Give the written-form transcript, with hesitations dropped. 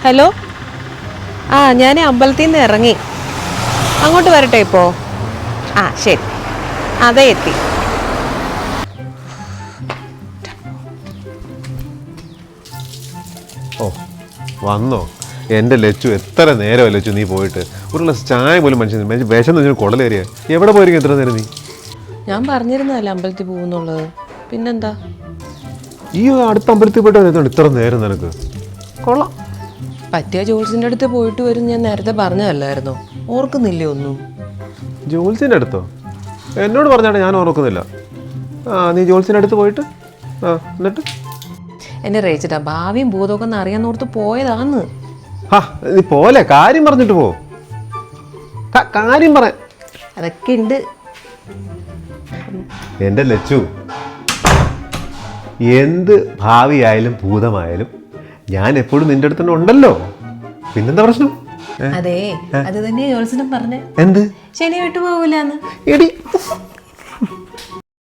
Hello, ഞാൻ അമ്പലത്തിൽ നിന്ന് ഇറങ്ങി. അങ്ങോട്ട് വരട്ടെ ഇപ്പോൾ? ശരി, അതെ എത്തി. ഓ വന്നോ? എൻ്റെ ലച്ചു, എത്ര നേരമോ ലച്ചു നീ പോയിട്ട്? ഒരു ഗ്ലാസ് ചായ പോലും മനുഷ്യൻ വിഷം തന്നെ കുടലേറിയ. എവിടെ പോയിരിക്കും എത്ര നേരം നീ? ഞാൻ പറഞ്ഞിരുന്നല്ലേ അമ്പലത്തിൽ പോകുന്നുള്ളത്. പിന്നെന്താ? ഈ അടുത്ത അമ്പലത്തിൽ പോയിട്ട് ഇത്ര നേരം നിനക്ക്? കൊള്ളാം. പറ്റിയ ജോൾസിൻ്റെ അടുത്ത് പോയിട്ട് വരും ഞാൻ നേരത്തെ പറഞ്ഞതല്ലായിരുന്നോ? ഓർക്കുന്നില്ലേ ഒന്നും? ജോൾസിൻ്റെ അടുത്തോ? എന്നോട് പറഞ്ഞാണ്, ഞാൻ ഓർക്കുന്നില്ല. നീ ജോൾസിൻ്റെ അടുത്ത് പോയിട്ട് എന്നിട്ട്? എന്നെ റേച്ചിട്ടാ ഭാവിയും ഭൂതമൊക്കെ ഒന്ന് അറിയാന്നോർത്ത് പോയതാന്ന്. നീ പോലെ കാര്യം പറഞ്ഞിട്ട് പോ. കാര്യം പറ. അതൊക്കെ ഉണ്ട്. എൻ്റെ ലച്ചു, എന്ത് ഭാവിയായാലും ഭൂതമായാലും ഞാൻ എപ്പോഴും നിന്റെ അടുത്ത് തന്നെ ഉണ്ടല്ലോ. പിന്നെന്താ പ്രശ്നം? അതെ, അത് തന്നെയാ ജോൾസിനും പറഞ്ഞേ. എന്ത്? ശനി വിട്ടു പോകൂലെന്ന്. എടി